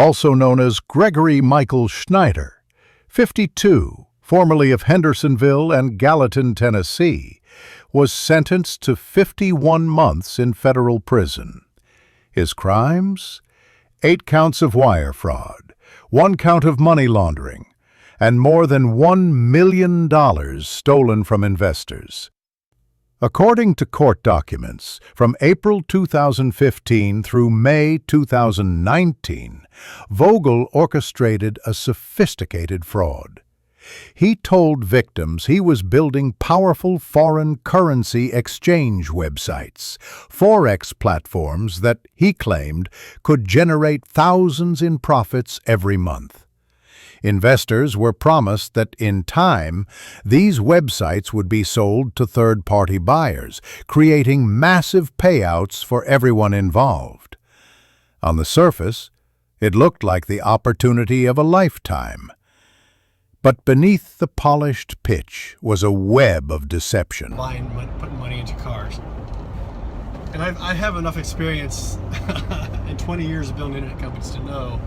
also known as Gregory Michael Schneider, 52, formerly of Hendersonville and Gallatin, Tennessee, was sentenced to 51 months in federal prison. His crimes? 8 counts of wire fraud, 1 count of money laundering, and more than $1 million stolen from investors. According to court documents, from April 2015 through May 2019, Vogel orchestrated a sophisticated fraud. He told victims he was building powerful foreign currency exchange websites, Forex platforms that, he claimed, could generate thousands in profits every month. Investors were promised that, in time, these websites would be sold to third-party buyers, creating massive payouts for everyone involved. On the surface, it looked like the opportunity of a lifetime. But beneath the polished pitch was a web of deception. Putting money into cars. And I have enough experience in 20 years of building internet companies to know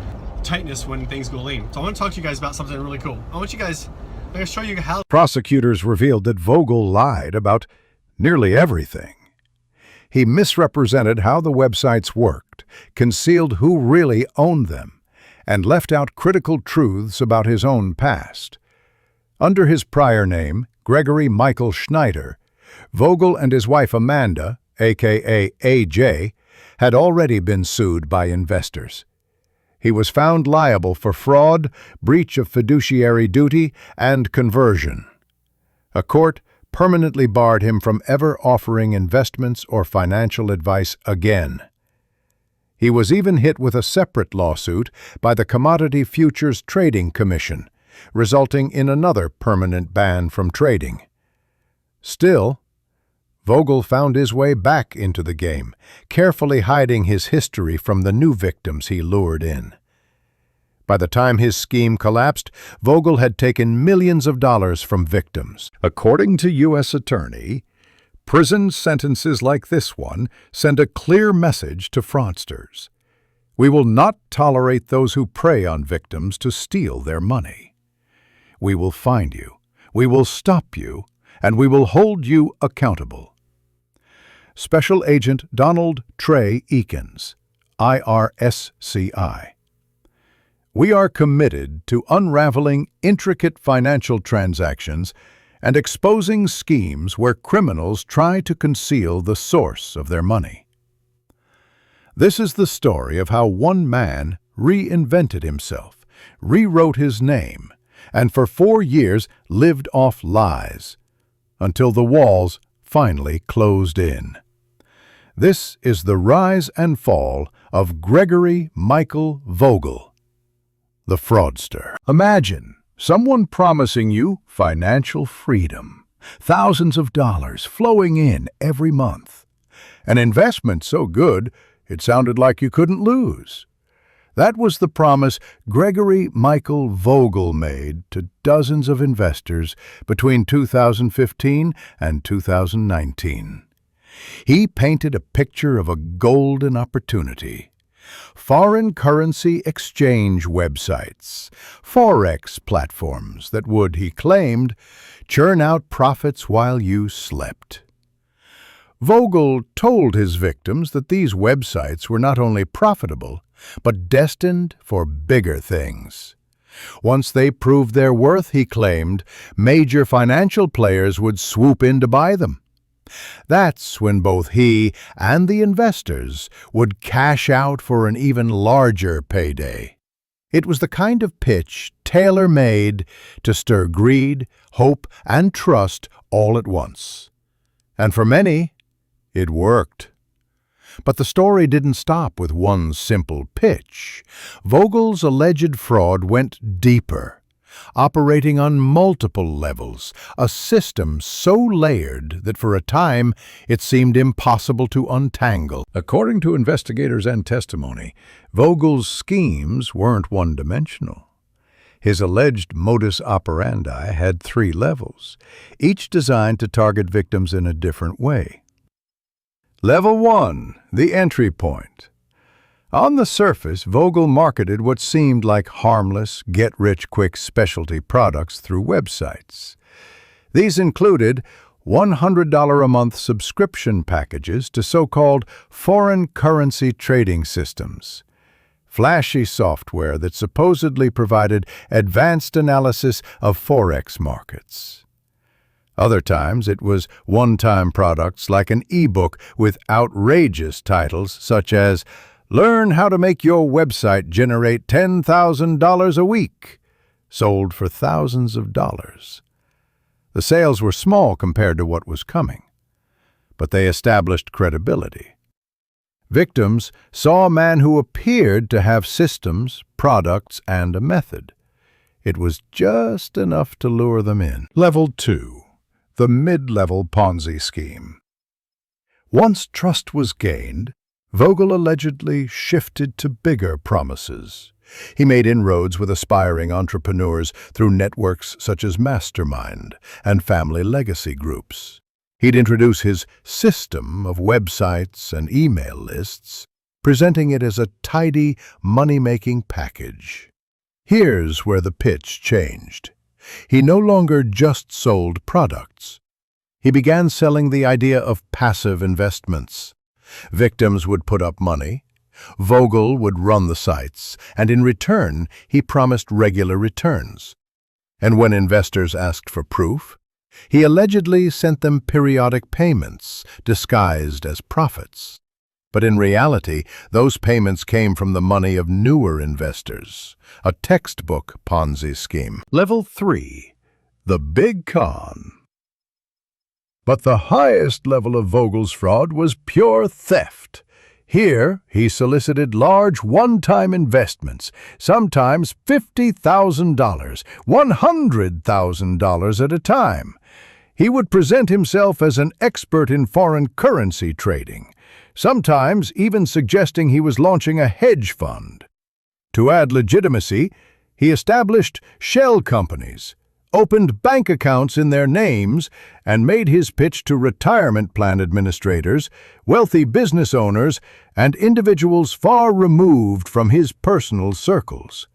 tightness when things go lean. So I want to talk to you guys about something really cool. I'm going to show you how. Prosecutors revealed that Vogel lied about nearly everything. He misrepresented how the websites worked, concealed who really owned them, and left out critical truths about his own past. Under his prior name, Gregory Michael Schneider, Vogel and his wife Amanda, aka AJ, had already been sued by investors. He was found liable for fraud, breach of fiduciary duty, and conversion. A court permanently barred him from ever offering investments or financial advice again. He was even hit with a separate lawsuit by the Commodity Futures Trading Commission, resulting in another permanent ban from trading. Still, Vogel found his way back into the game, carefully hiding his history from the new victims he lured in. By the time his scheme collapsed, Vogel had taken millions of dollars from victims. According to U.S. Attorney, prison sentences like this one send a clear message to fraudsters. We will not tolerate those who prey on victims to steal their money. We will find you, we will stop you, and we will hold you accountable. Special Agent Donald Trey Eakins, IRSCI. We are committed to unraveling intricate financial transactions and exposing schemes where criminals try to conceal the source of their money. This is the story of how one man reinvented himself, rewrote his name, and for 4 years lived off lies, until the walls finally closed in. This is the rise and fall of Gregory Michael Vogel, the fraudster. Imagine someone promising you financial freedom, thousands of dollars flowing in every month. An investment so good, it sounded like you couldn't lose. That was the promise Gregory Michael Vogel made to dozens of investors between 2015 and 2019. He painted a picture of a golden opportunity. Foreign currency exchange websites, Forex platforms that would, he claimed, churn out profits while you slept. Vogel told his victims that these websites were not only profitable, but destined for bigger things. Once they proved their worth, he claimed, major financial players would swoop in to buy them. That's when both he and the investors would cash out for an even larger payday. It was the kind of pitch tailor-made to stir greed, hope, and trust all at once. And for many, it worked. But the story didn't stop with one simple pitch. Vogel's alleged fraud went deeper, operating on multiple levels, a system so layered that for a time it seemed impossible to untangle. According to investigators and testimony, Vogel's schemes weren't one-dimensional. His alleged modus operandi had 3 levels, each designed to target victims in a different way. Level 1, the entry point. On the surface, Vogel marketed what seemed like harmless, get-rich-quick specialty products through websites. These included $100 a month subscription packages to so-called foreign currency trading systems, flashy software that supposedly provided advanced analysis of Forex markets. Other times, it was one-time products like an e-book with outrageous titles such as "Learn how to make your website generate $10,000 a week," sold for thousands of dollars. The sales were small compared to what was coming, but they established credibility. Victims saw a man who appeared to have systems, products, and a method. It was just enough to lure them in. Level 2. The mid-level Ponzi scheme. Once trust was gained, Vogel allegedly shifted to bigger promises. He made inroads with aspiring entrepreneurs through networks such as Mastermind and family legacy groups. He'd introduce his system of websites and email lists, presenting it as a tidy, money-making package. Here's where the pitch changed. He no longer just sold products. He began selling the idea of passive investments. Victims would put up money. Vogel would run the sites, and in return, he promised regular returns. And when investors asked for proof, he allegedly sent them periodic payments, disguised as profits. But in reality, those payments came from the money of newer investors, a textbook Ponzi scheme. Level 3. The Big Con. But the highest level of Vogel's fraud was pure theft. Here, he solicited large one-time investments, sometimes $50,000, $100,000 at a time. He would present himself as an expert in foreign currency trading, sometimes even suggesting he was launching a hedge fund. To add legitimacy, he established shell companies, opened bank accounts in their names, and made his pitch to retirement plan administrators, wealthy business owners, and individuals far removed from his personal circles.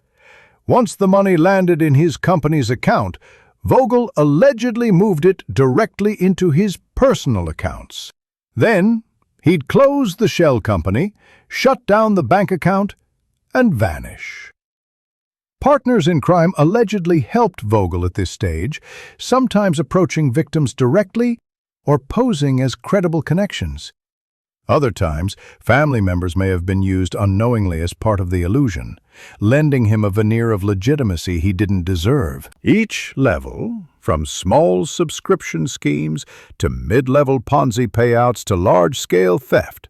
Once the money landed in his company's account, Vogel allegedly moved it directly into his personal accounts. Then, he'd close the shell company, shut down the bank account, and vanish. Partners in crime allegedly helped Vogel at this stage, sometimes approaching victims directly or posing as credible connections. Other times, family members may have been used unknowingly as part of the illusion, lending him a veneer of legitimacy he didn't deserve. Each level, from small subscription schemes to mid-level Ponzi payouts to large-scale theft,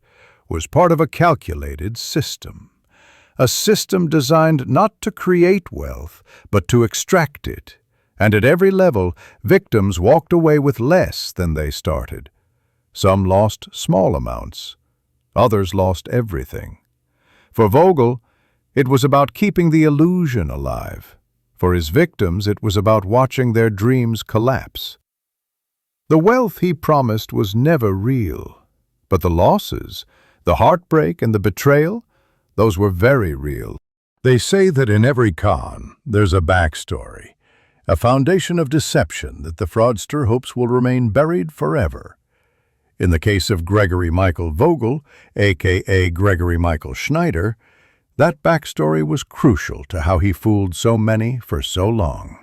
was part of a calculated system. A system designed not to create wealth, but to extract it. And at every level, victims walked away with less than they started. Some lost small amounts. Others lost everything. For Vogel, it was about keeping the illusion alive. For his victims, it was about watching their dreams collapse. The wealth he promised was never real. But the losses, the heartbreak and the betrayal, those were very real. They say that in every con, there's a backstory, a foundation of deception that the fraudster hopes will remain buried forever. In the case of Gregory Michael Vogel, a.k.a. Gregory Michael Schneider, that backstory was crucial to how he fooled so many for so long.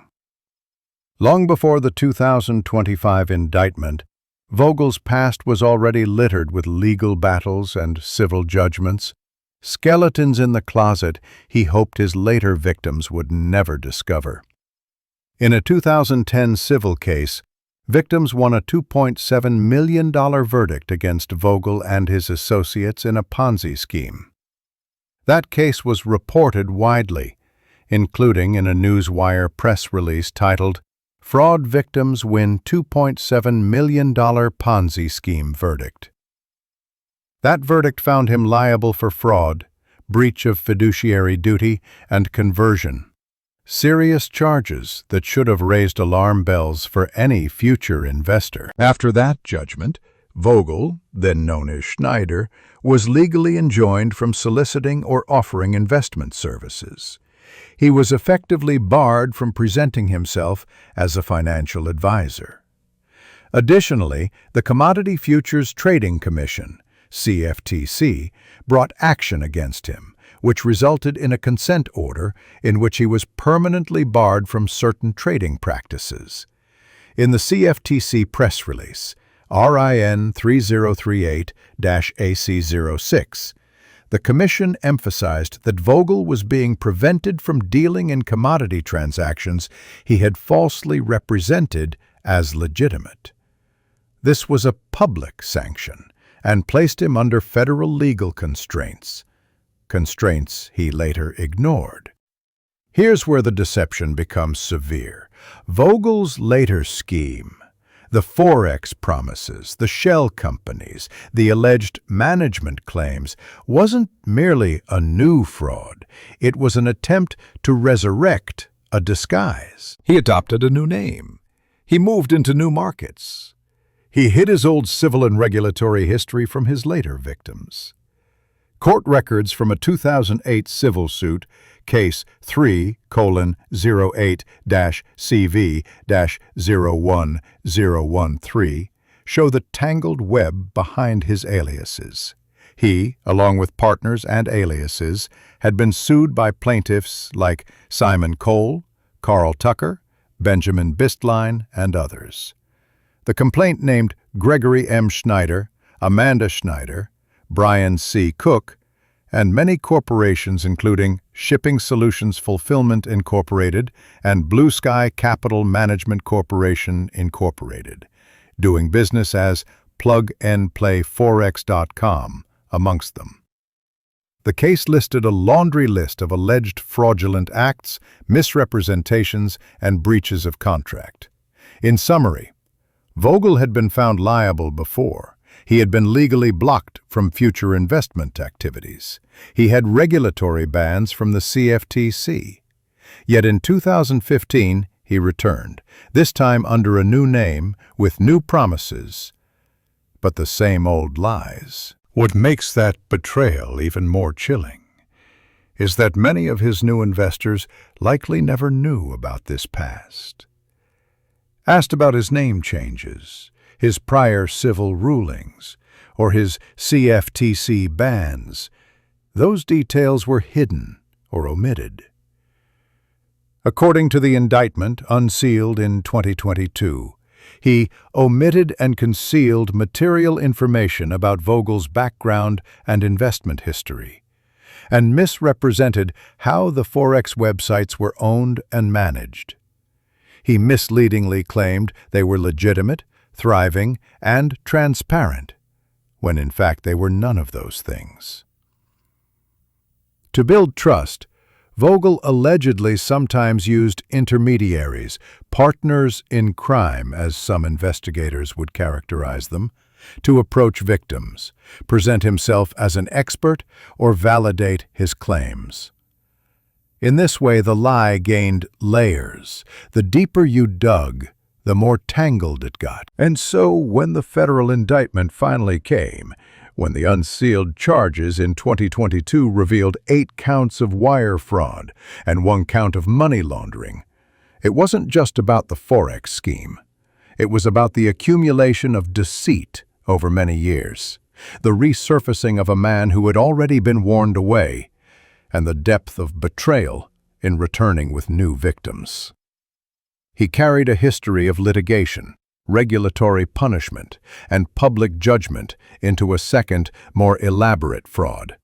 Long before the 2025 indictment, Vogel's past was already littered with legal battles and civil judgments, skeletons in the closet he hoped his later victims would never discover. In a 2010 civil case, victims won a $2.7 million verdict against Vogel and his associates in a Ponzi scheme. That case was reported widely, including in a Newswire press release titled, "Fraud Victims Win $2.7 Million Ponzi Scheme Verdict." That verdict found him liable for fraud, breach of fiduciary duty, and conversion. Serious charges that should have raised alarm bells for any future investor. After that judgment, Vogel, then known as Schneider, was legally enjoined from soliciting or offering investment services. He was effectively barred from presenting himself as a financial advisor. Additionally, the Commodity Futures Trading Commission, CFTC, brought action against him, which resulted in a consent order in which he was permanently barred from certain trading practices. In the CFTC press release, RIN 3038-AC06, the Commission emphasized that Vogel was being prevented from dealing in commodity transactions he had falsely represented as legitimate. This was a public sanction and placed him under federal legal constraints he later ignored. Here's where the deception becomes severe. Vogel's later scheme, the Forex promises, the shell companies, the alleged management claims, wasn't merely a new fraud. It was an attempt to resurrect a disguise. He adopted a new name. He moved into new markets. He hid his old civil and regulatory history from his later victims. Court records from a 2008 civil suit, Case 3:08-CV-01013, show the tangled web behind his aliases. He, along with partners and aliases, had been sued by plaintiffs like Simon Cole, Carl Tucker, Benjamin Bistline, and others. The complaint named Gregory M. Schneider, Amanda Schneider, Brian C. Cook, and many corporations including Shipping Solutions Fulfillment Incorporated and Blue Sky Capital Management Corporation Incorporated, doing business as plugandplayforex.com, amongst them. The case listed a laundry list of alleged fraudulent acts, misrepresentations, and breaches of contract. In summary, Vogel had been found liable before. He had been legally blocked from future investment activities. He had regulatory bans from the CFTC. Yet in 2015, he returned, this time under a new name, with new promises, but the same old lies. What makes that betrayal even more chilling is that many of his new investors likely never knew about this past. Asked about his name changes, his prior civil rulings, or his CFTC bans, those details were hidden or omitted. According to the indictment unsealed in 2022, he omitted and concealed material information about Vogel's background and investment history, and misrepresented how the Forex websites were owned and managed. He misleadingly claimed they were legitimate, thriving, and transparent, when in fact they were none of those things. To build trust, Vogel allegedly sometimes used intermediaries, partners in crime as some investigators would characterize them, to approach victims, present himself as an expert, or validate his claims. In this way, the lie gained layers. The deeper you dug, the more tangled it got. And so, when the federal indictment finally came, when the unsealed charges in 2022 revealed 8 counts of wire fraud and 1 count of money laundering, it wasn't just about the Forex scheme. It was about the accumulation of deceit over many years, the resurfacing of a man who had already been warned away, and the depth of betrayal in returning with new victims. He carried a history of litigation, regulatory punishment, and public judgment into a second, more elaborate fraud.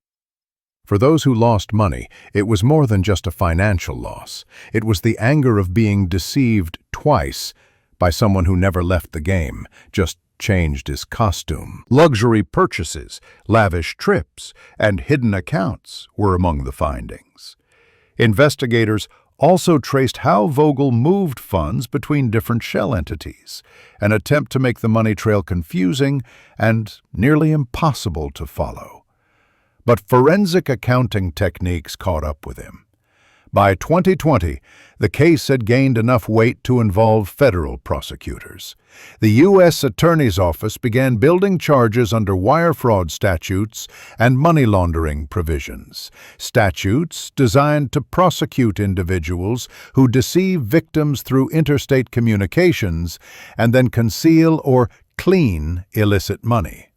For those who lost money, it was more than just a financial loss. It was the anger of being deceived twice by someone who never left the game, just changed his costume. Luxury purchases, lavish trips, and hidden accounts were among the findings. Investigators also traced how Vogel moved funds between different shell entities, an attempt to make the money trail confusing and nearly impossible to follow. But forensic accounting techniques caught up with him. By 2020, the case had gained enough weight to involve federal prosecutors. The U.S. Attorney's Office began building charges under wire fraud statutes and money laundering provisions, statutes designed to prosecute individuals who deceive victims through interstate communications and then conceal or clean illicit money.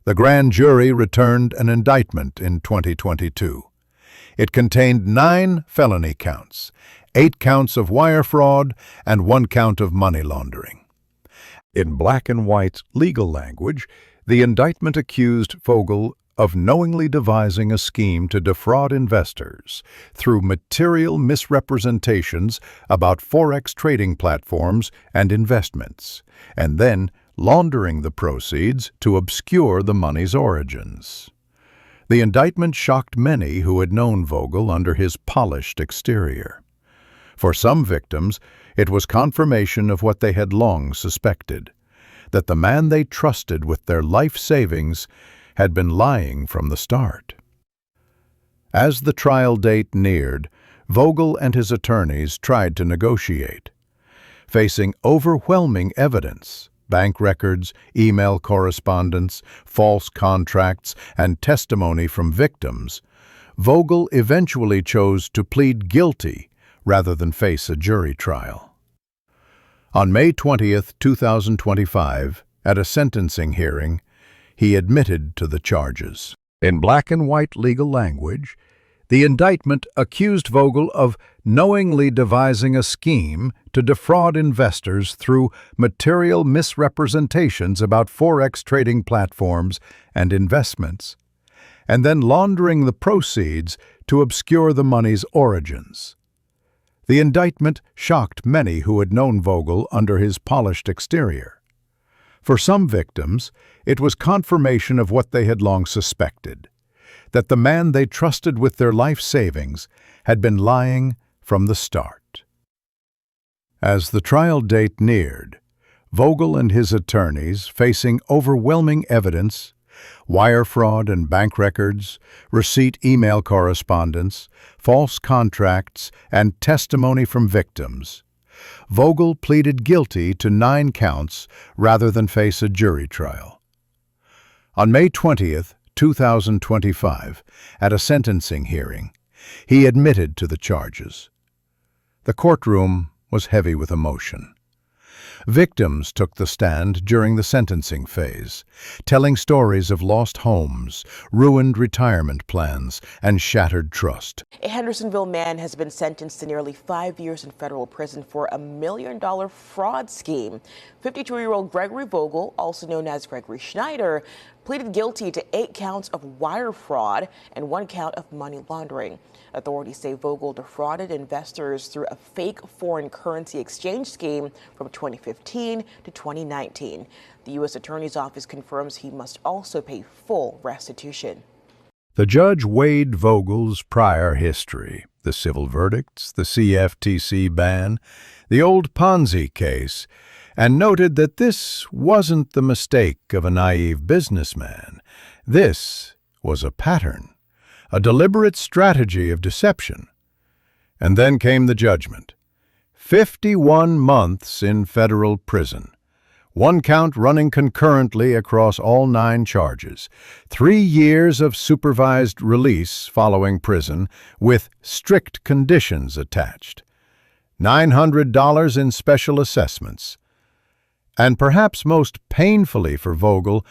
The grand jury returned an indictment in 2022. It contained 9 felony counts, 8 counts of wire fraud, and 1 count of money laundering. In black and white legal language, the indictment accused Vogel of knowingly devising a scheme to defraud investors through material misrepresentations about Forex trading platforms and investments, and then laundering the proceeds to obscure the money's origins. The indictment shocked many who had known Vogel under his polished exterior. For some victims, it was confirmation of what they had long suspected, that the man they trusted with their life savings had been lying from the start. As the trial date neared, Vogel and his attorneys tried to negotiate. Facing overwhelming evidence, bank records, email correspondence, false contracts, and testimony from victims, Vogel eventually chose to plead guilty rather than face a jury trial. On May 20, 2025, at a sentencing hearing, he admitted to the charges. In black and white legal language, the indictment accused Vogel of knowingly devising a scheme to defraud investors through material misrepresentations about Forex trading platforms and investments, and then laundering the proceeds to obscure the money's origins. The indictment shocked many who had known Vogel under his polished exterior. For some victims, it was confirmation of what they had long suspected, that the man they trusted with their life savings had been lying from the start. As the trial date neared, Vogel and his attorneys, facing overwhelming evidence, wire fraud and bank records, receipt email correspondence, false contracts, and testimony from victims, Vogel pleaded guilty to 9 counts rather than face a jury trial. On May 20, 2025, at a sentencing hearing, he admitted to the charges. The courtroom was heavy with emotion. Victims took the stand during the sentencing phase, telling stories of lost homes, ruined retirement plans, and shattered trust. A Hendersonville man has been sentenced to nearly 5 years in federal prison for a $1 million fraud scheme. 52-year-old Gregory Vogel, also known as Gregory Schneider, pleaded guilty to 8 counts of wire fraud and 1 count of money laundering. Authorities say Vogel defrauded investors through a fake foreign currency exchange scheme from 2015 to 2019. The U.S. Attorney's Office confirms he must also pay full restitution. The judge weighed Vogel's prior history, the civil verdicts, the CFTC ban, the old Ponzi case, and noted that this wasn't the mistake of a naive businessman. This was a pattern, a deliberate strategy of deception. And then came the judgment. 51 months in federal prison. 1 count running concurrently across all 9 charges. 3 years of supervised release following prison with strict conditions attached. $900 in special assessments. And perhaps most painfully for Vogel,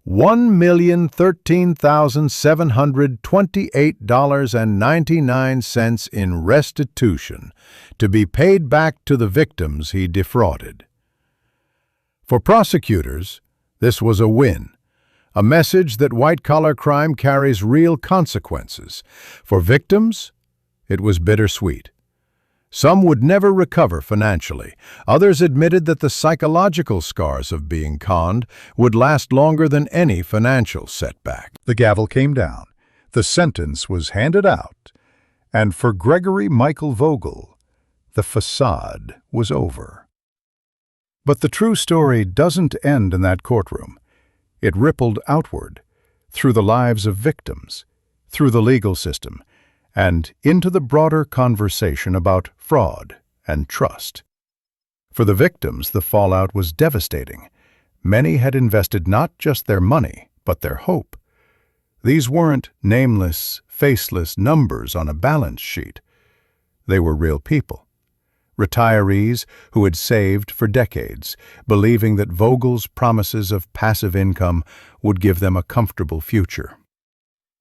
$1,013,728.99 in restitution to be paid back to the victims he defrauded. For prosecutors, this was a win, a message that white-collar crime carries real consequences. For victims, it was bittersweet. Some would never recover financially. Others admitted that the psychological scars of being conned would last longer than any financial setback. The gavel came down. The sentence was handed out. And for Gregory Michael Vogel, the facade was over. But the true story doesn't end in that courtroom. It rippled outward, through the lives of victims, through the legal system, and into the broader conversation about fraud and trust. For the victims, the fallout was devastating. Many had invested not just their money, but their hope. These weren't nameless, faceless numbers on a balance sheet. They were real people. Retirees who had saved for decades, believing that Vogel's promises of passive income would give them a comfortable future.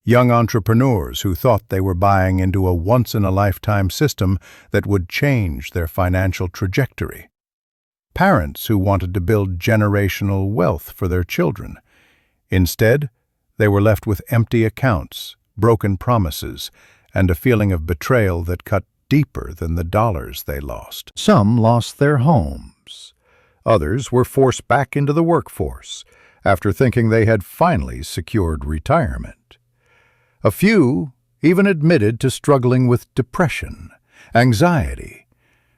Young entrepreneurs who thought they were buying into a once-in-a-lifetime system that would change their financial trajectory. Parents who wanted to build generational wealth for their children. Instead, they were left with empty accounts, broken promises, and a feeling of betrayal that cut deeper than the dollars they lost. Some lost their homes. Others were forced back into the workforce after thinking they had finally secured retirement. A few even admitted to struggling with depression, anxiety,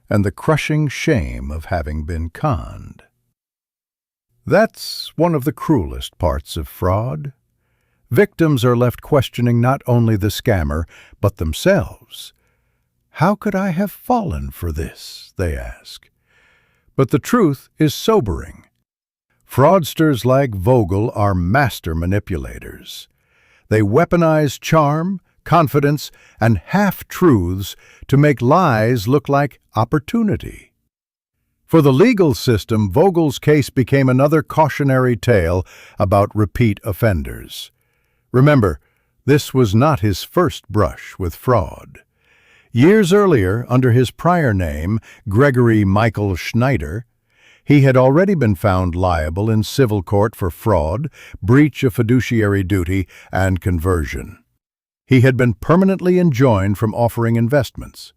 and the crushing shame of having been conned. That's one of the cruelest parts of fraud. Victims are left questioning not only the scammer, but themselves. How could I have fallen for this, they ask. But the truth is sobering. Fraudsters like Vogel are master manipulators. They weaponize charm, confidence, and half-truths to make lies look like opportunity. For the legal system, Vogel's case became another cautionary tale about repeat offenders. Remember, this was not his first brush with fraud. Years earlier, under his prior name, Gregory Michael Schneider, he had already been found liable in civil court for fraud, breach of fiduciary duty, and conversion. He had been permanently enjoined from offering investments.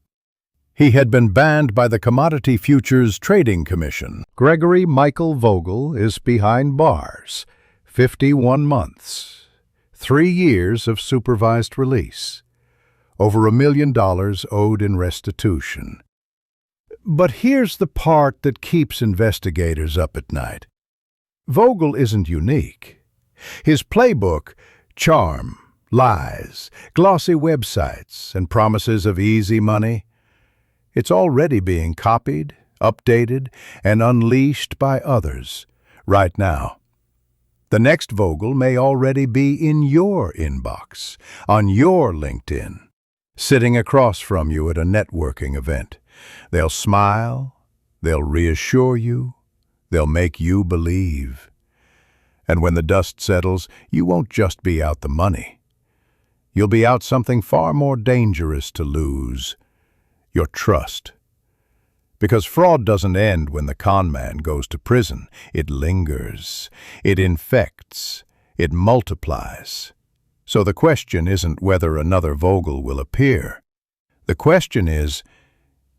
He had been banned by the Commodity Futures Trading Commission. Gregory Michael Vogel is behind bars, 51 months, 3 years of supervised release, over $1 million owed in restitution. But here's the part that keeps investigators up at night. Vogel isn't unique. His playbook, charm, lies, glossy websites, and promises of easy money, it's already being copied, updated, and unleashed by others right now. The next Vogel may already be in your inbox, on your LinkedIn, sitting across from you at a networking event. They'll smile, they'll reassure you, they'll make you believe. And when the dust settles, you won't just be out the money. You'll be out something far more dangerous to lose: your trust. Because fraud doesn't end when the con man goes to prison. It lingers, it infects, it multiplies. So the question isn't whether another Vogel will appear. The question is,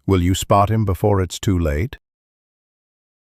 will you spot him before it's too late?